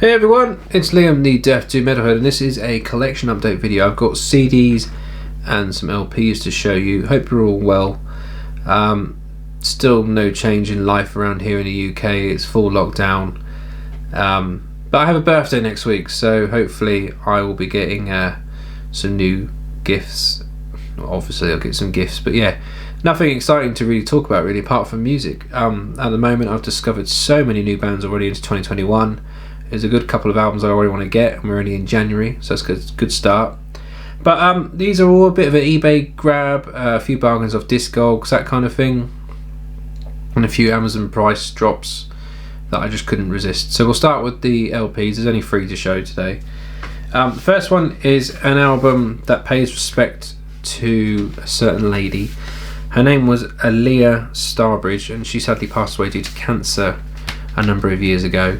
Hey everyone, it's Liam, the Deaf to Metalhead, and this is a collection update video. I've got CDs and some LPs to show you. Hope you're all well. Still no change in life around here in the UK. It's full lockdown. But I have a birthday next week, so hopefully I will be getting some new gifts. Obviously I'll get some gifts, but yeah, nothing exciting to really talk about really apart from music. At the moment I've discovered so many new bands already into 2021. There's a good couple of albums I already want to get, and we're only in January, so that's a good start. But these are all a bit of an eBay grab, a few bargains off Discogs, that kind of thing, and a few Amazon price drops that I just couldn't resist. So we'll start with the LPs. There's only 3 to show today. The first one is an album that pays respect to a certain lady. Her name was Aaliyah Starbridge, and she sadly passed away due to cancer a number of years ago.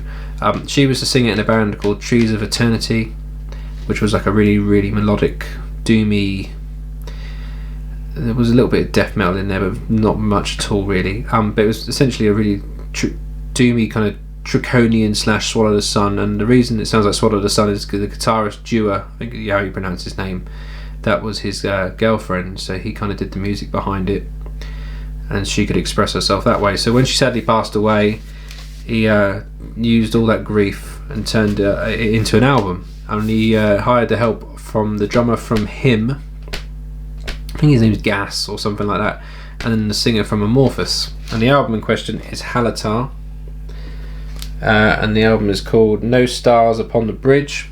She was a singer in a band called Trees of Eternity, which was like a really melodic, doomy. There was a little bit of death metal in there, but not much at all really. But it was essentially a really doomy kind of Draconian / Swallow the Sun. And the reason it sounds like Swallow the Sun is because the guitarist Dua, I think how you pronounce his name, that was his girlfriend. So he kind of did the music behind it, and she could express herself that way. So when she sadly passed away, he used all that grief and turned it into an album, and he hired the help from the drummer from Him, I think his name's Gas or something like that, and then the singer from Amorphous. And the album in question is Hallatar, and the album is called No Stars Upon the Bridge.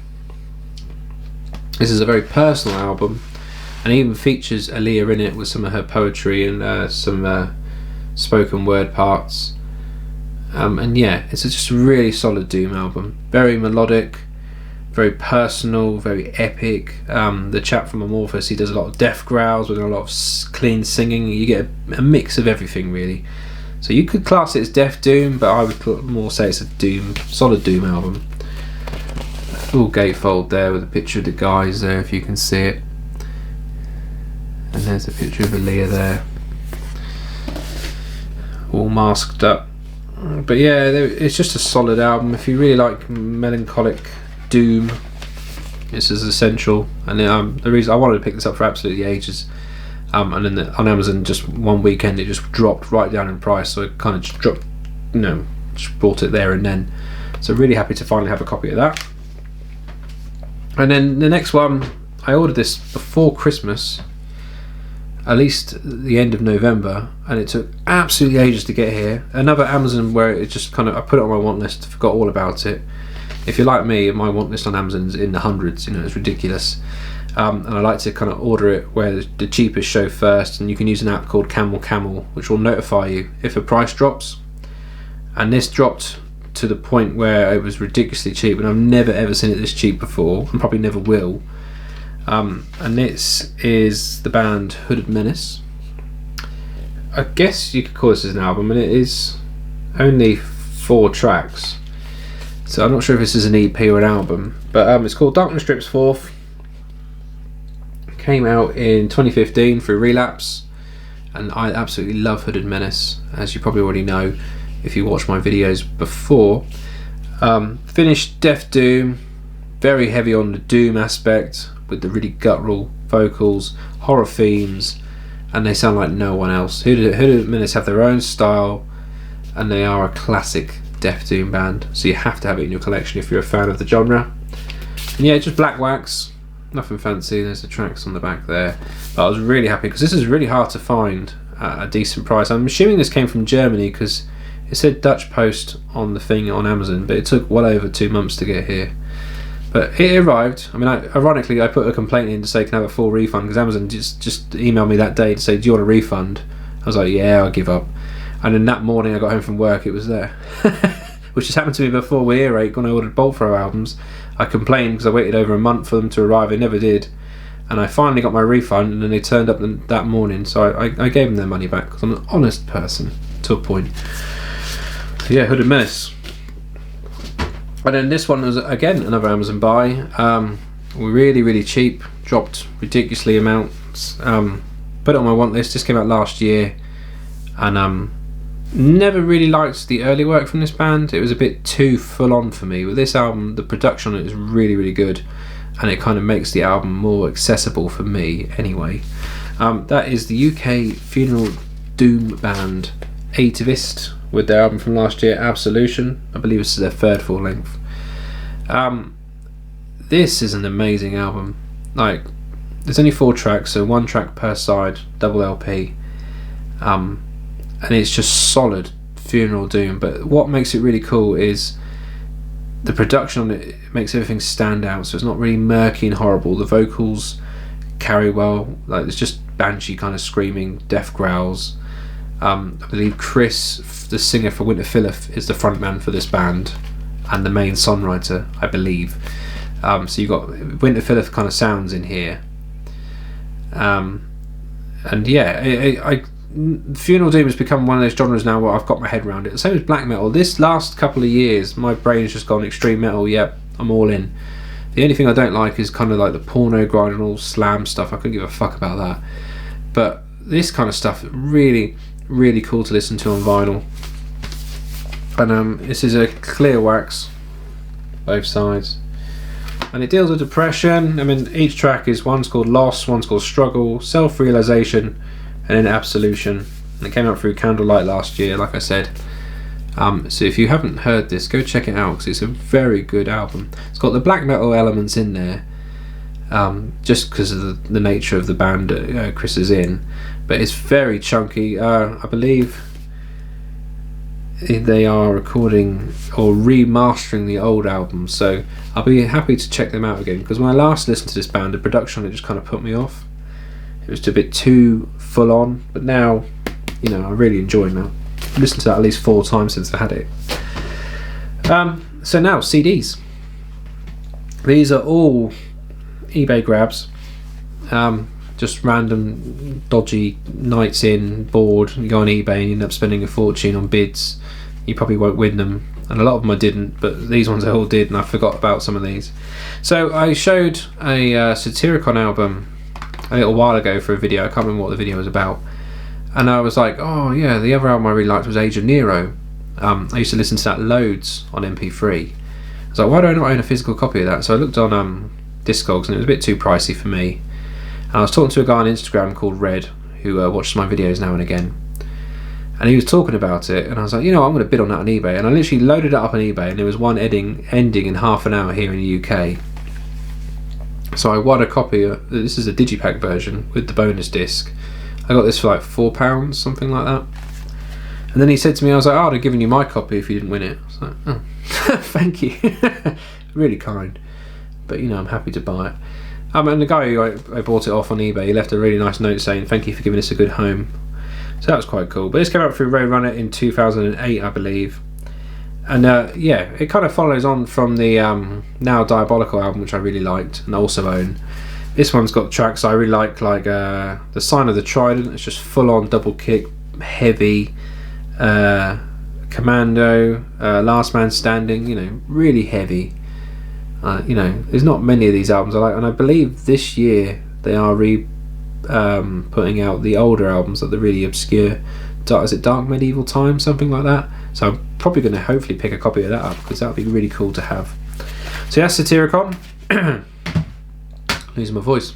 This is a very personal album, and it even features Aaliyah in it with some of her poetry and some spoken word parts. And yeah, it's just a really solid doom album. Very melodic, very personal, very epic. The chap from Amorphous, he does a lot of death growls with a lot of clean singing. You get a mix of everything really. So you could class it as death doom, but I would more say it's a solid doom album. Full gatefold there with a picture of the guys there, if you can see it. And there's a picture of Aaliyah there, all masked up. But yeah, it's just a solid album. If you really like melancholic doom, this is essential. And the reason I wanted to pick this up for absolutely ages, and then on Amazon, just one weekend it just dropped right down in price, so it kind of just dropped, just bought it there and then. So really happy to finally have a copy of that. And then the next one, I ordered this before Christmas, at least the end of November, and it took absolutely ages to get here. Another Amazon where it just kind of, I put it on my want list, forgot all about it. If you're like me, my want list on Amazon's in the hundreds, it's ridiculous. And I like to kind of order it where the cheapest show first, and you can use an app called Camel, which will notify you if a price drops. And this dropped to the point where it was ridiculously cheap, and I've never ever seen it this cheap before, and probably never will. And this is the band Hooded Menace. I guess you could call this an album, and it is only 4 tracks, so I'm not sure if this is an EP or an album, but it's called Darkness Drips Forth. Came out in 2015 through Relapse, and I absolutely love Hooded Menace, as you probably already know if you watched my videos before. Finished death doom, very heavy on the doom aspect, with the really guttural vocals, horror themes, and they sound like no one else. Hooded Menace have their own style, and they are a classic death doom band, so you have to have it in your collection if you're a fan of the genre. And yeah, just black wax, nothing fancy. There's the tracks on the back there, but I was really happy because this is really hard to find at a decent price. I'm assuming this came from Germany because it said Dutch Post on the thing on Amazon, but it took well over 2 months to get here. But it arrived. I mean, ironically, I put a complaint in to say can I have a full refund, because Amazon just emailed me that day to say, do you want a refund? I was like, yeah, I'll give up. And then that morning I got home from work, it was there. Which has happened to me before with Earache when I ordered Bolt Throw albums. I complained because I waited over a month for them to arrive. They never did. And I finally got my refund, and then they turned up that morning. So I gave them their money back because I'm an honest person to a point. So yeah, Hooded Menace. And then this one was again another Amazon buy. Really cheap, dropped ridiculously amounts. Put it on my want list. This came out last year, and Never really liked the early work from this band. It was a bit too full on for me. With this album, the production on it is really, really good, and it kind of makes the album more accessible for me anyway. That is the UK funeral doom band Atavist with their album from last year, Absolution. I believe this is their third full length. This is an amazing album. Like, there's only 4 tracks, so 1 track per side, double LP, and it's just solid funeral doom. But what makes it really cool is the production on it makes everything stand out, so it's not really murky and horrible. The vocals carry well, like it's just banshee kind of screaming, death growls. I believe Chris, the singer for Winter Phillip, is the frontman for this band and the main songwriter, I believe. So you've got Winter Phillip kind of sounds in here. And yeah, funeral doom has become one of those genres now where I've got my head around it. The same as black metal. This last couple of years, my brain's just gone extreme metal. Yep, I'm all in. The only thing I don't like is kind of like the porno grind and all slam stuff. I couldn't give a fuck about that. But this kind of stuff, really, really cool to listen to on vinyl. And this is a clear wax, both sides. And it deals with depression. I mean, each track is, one's called Loss, one's called Struggle, Self-Realization, and then Absolution. And it came out through Candlelight last year, like I said. So if you haven't heard this, go check it out, because it's a very good album. It's got the black metal elements in there, just because of the nature of the band Chris is in. But it's very chunky. I believe they are recording or remastering the old album, so I'll be happy to check them out again, because when I last listened to this band, the production on it just kind of put me off. It was a bit too full on, but now, you know, I really enjoy it now. I've listened to that at least 4 times since I had it. So now, CDs. These are all eBay grabs. Just random dodgy nights in, bored, you go on eBay and you end up spending a fortune on bids. You probably won't win them, and a lot of them I didn't, but these ones I all did, and I forgot about some of these. So I showed a Satryicon album a little while ago for a video. I can't remember what the video was about, and I was like, oh yeah, the other album I really liked was Age of Nero. I used to listen to that loads on MP3. I was like, why do I not own a physical copy of that? So I looked on Discogs, and it was a bit too pricey for me. And I was talking to a guy on Instagram called Red, who watches my videos now and again, and he was talking about it, and I was like, you know, I'm going to bid on that on eBay. And I literally loaded it up on eBay, and there was one ending in half an hour here in the UK. So I won a copy of, this is a digipack version with the bonus disc. I got this for like £4, something like that. And then he said to me, I was like, oh, I'd have given you my copy if you didn't win it. I was like, oh, thank you. Really kind. But you know, I'm happy to buy it. And the guy who I bought it off on eBay, he left a really nice note saying, thank you for giving us a good home. So that was quite cool. But this came out through Roadrunner in 2008, I believe. And yeah, it kind of follows on from the Now Diabolical album, which I really liked and also own. This one's got tracks I really like The Sign of the Trident. It's just full on double kick, heavy. Commando, Last Man Standing, you know, really heavy. You know, there's not many of these albums I like, and I believe this year they are putting out the older albums, like the really obscure is it Dark Medieval Time, something like that. So I'm probably going to hopefully pick a copy of that up, because that would be really cool to have. So that's Satryicon. Losing my voice.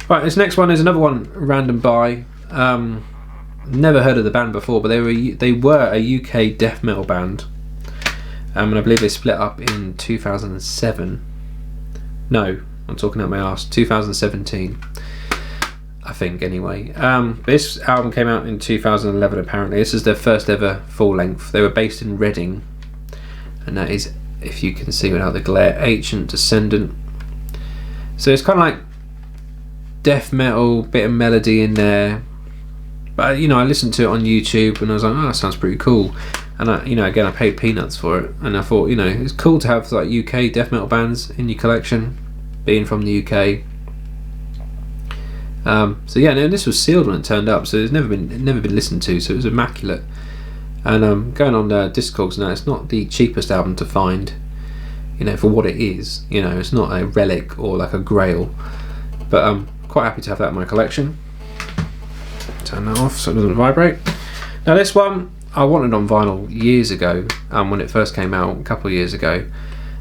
Right, this next one is another one, random buy. Never heard of the band before, but they were a UK death metal band, and I believe they split up in 2007. No, I'm talking out my arse. 2017, I think. Anyway, this album came out in 2011. Apparently, this is their first ever full length. They were based in Reading, and that is, if you can see without the glare, Ancient Ascendant. So it's kind of like death metal, bit of melody in there. But you know, I listened to it on YouTube and I was like, oh, that sounds pretty cool. And I, you know, again, I paid peanuts for it, and I thought, you know, it's cool to have like UK death metal bands in your collection, being from the UK. So yeah, and this was sealed when it turned up, so it's never been listened to, so it was immaculate. And going on Discogs now, it's not the cheapest album to find, you know, for what it is. You know, it's not a relic or like a grail, but I'm quite happy to have that in my collection. Turn that off so it doesn't vibrate. Now this one, I wanted on vinyl years ago, when it first came out a couple of years ago,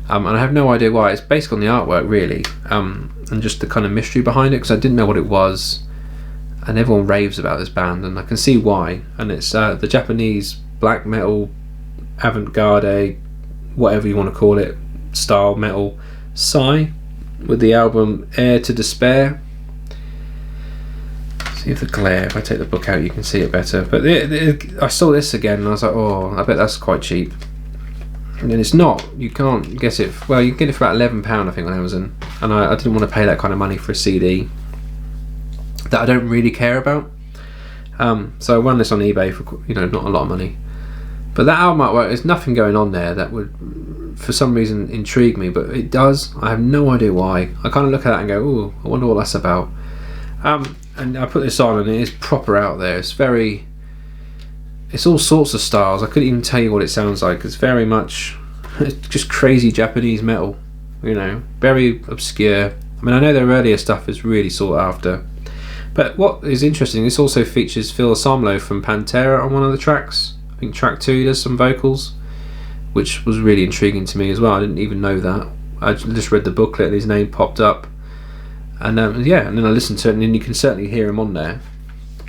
and I have no idea why. It's based on the artwork really, and just the kind of mystery behind it, because I didn't know what it was, and everyone raves about this band, and I can see why. And it's the Japanese black metal, avant-garde, whatever you want to call it, style metal, Sigh, with the album Heir to Despair. See if the glare, if I take the book out you can see it better, but I saw this again and I was like, oh, I bet that's quite cheap. And then it's not, you can't get it, well, you can get it for about £11 I think on Amazon, and I didn't want to pay that kind of money for a CD that I don't really care about. So I won this on eBay for, not a lot of money. But that album artwork, there's nothing going on there that would for some reason intrigue me, but it does. I have no idea why. I kind of look at that and go, oh, I wonder what that's about. And I put this on and it is proper out there. It's all sorts of styles. I couldn't even tell you what it sounds like. It's very much just crazy Japanese metal, very obscure. I mean, I know their earlier stuff is really sought after, but what is interesting, this also features Phil Anselmo from Pantera on one of the tracks. I think track 2 does some vocals, which was really intriguing to me as well. I didn't even know that. I just read the booklet and his name popped up, and and then I listened to it, and then you can certainly hear him on there.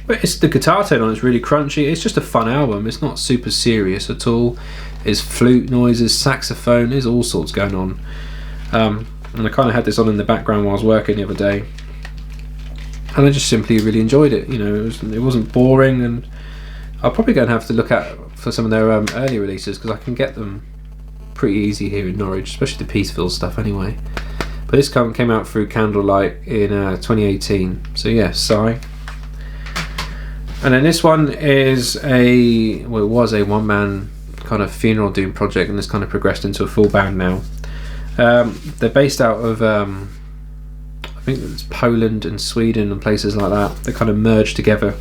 But it's the guitar tone on it's really crunchy. It's just a fun album. It's not super serious at all. It's flute noises, saxophone, there's all sorts going on. And I kind of had this on in the background while I was working the other day, and I just simply really enjoyed it. It wasn't boring, and I'll probably go and have to look at for some of their early releases, because I can get them pretty easy here in Norwich, especially the Peaceville stuff anyway. But this came out through Candlelight in 2018. So yeah, Sigh. And then this one is it was a one-man kind of funeral doom project, and it's kind of progressed into a full band now. They're based out of I think it's Poland and Sweden and places like that. They kind of merged together,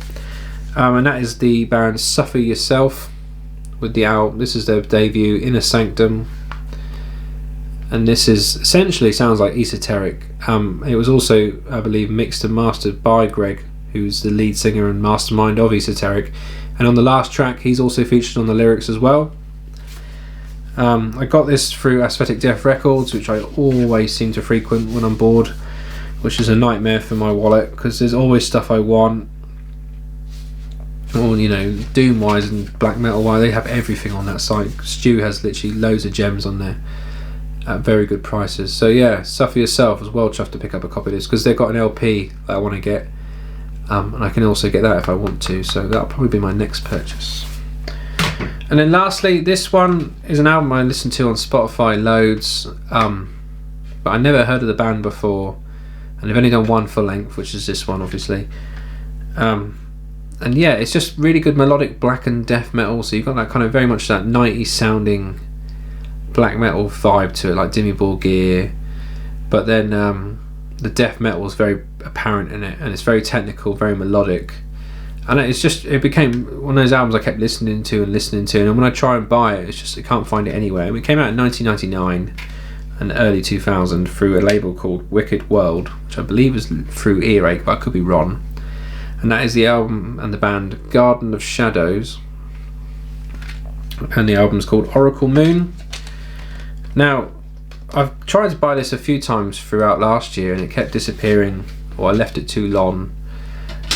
and that is the band Suffer Yourself with the album. This is their debut, Inner Sanctum, and this is essentially sounds like esoteric. It was also, I believe, mixed and mastered by Greg, who's the lead singer and mastermind of Esoteric, and on the last track he's also featured on the lyrics as well. I got this through Aesthetic Death Records, which I always seem to frequent when I'm bored, which is a nightmare for my wallet, because there's always stuff I want, or doom wise and black metal wise. They have everything on that site. Stu has literally loads of gems on there at very good prices. So yeah, Suffer Yourself. I was well chuffed to pick up a copy of this, because they've got an LP that I want to get. And I can also get that if I want to, so that'll probably be my next purchase. And then lastly, this one is an album I listened to on Spotify loads, but I never heard of the band before, and they've only done one full length, which is this one obviously. And yeah, it's just really good melodic black and death metal, so you've got that kind of very much that 90s sounding black metal vibe to it, like Dimmy Borgir, but then the death metal is very apparent in it, and it's very technical, very melodic, and it became one of those albums I kept listening to, and when I try and buy it, I can't find it anywhere. I mean, it came out in 1999 and early 2000 through a label called Wicked World, which I believe is through Earache, but I could be wrong. And that is the album and the band Garden of Shadows, and the album's called Oracle Moon. Now, I've tried to buy this a few times throughout last year, and it kept disappearing, or I left it too long,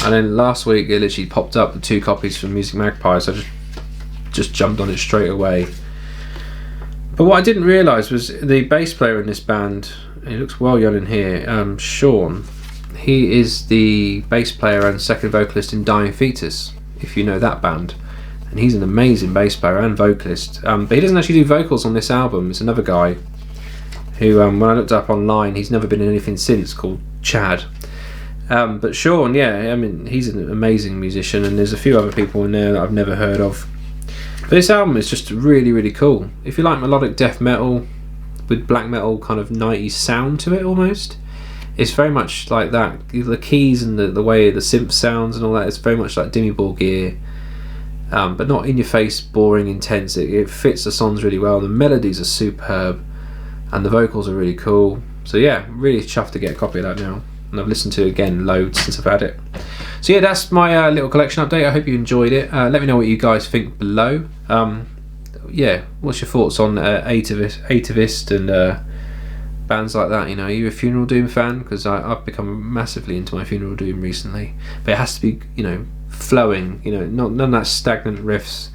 and then last week it literally popped up, the 2 copies from Music Magpie, so I just jumped on it straight away. But what I didn't realise was the bass player in this band, he looks well young in here, Sean, he is the bass player and second vocalist in Dying Fetus, if you know that band, and he's an amazing bass player and vocalist, but he doesn't actually do vocals on this album. It's another guy who, when I looked up online, he's never been in anything since, called Chad. But Sean, yeah, I mean, he's an amazing musician, and there's a few other people in there that I've never heard of. But this album is just really, really cool. If you like melodic death metal with black metal kind of 90s sound to it almost, it's very much like that. The keys and the way the synth sounds and all that, it's very much like Dimmy Borgir, but not in your face, boring, intense. It fits the songs really well. The melodies are superb, and the vocals are really cool. So yeah, really chuffed to get a copy of that now, and I've listened to it again loads since I've had it. So yeah, that's my little collection update. I hope you enjoyed it. Let me know what you guys think below. Yeah, what's your thoughts on Atavist and bands like that? You know, are you a Funeral Doom fan? Because I've become massively into my Funeral Doom recently, but it has to be, you know, flowing. You know, none of that stagnant riffs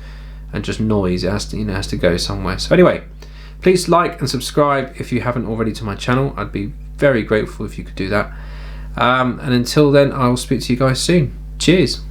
and just noise. It has to, you know, has to go somewhere. So anyway, please like and subscribe if you haven't already to my channel. I'd be very grateful if you could do that. And until then, I will speak to you guys soon. Cheers.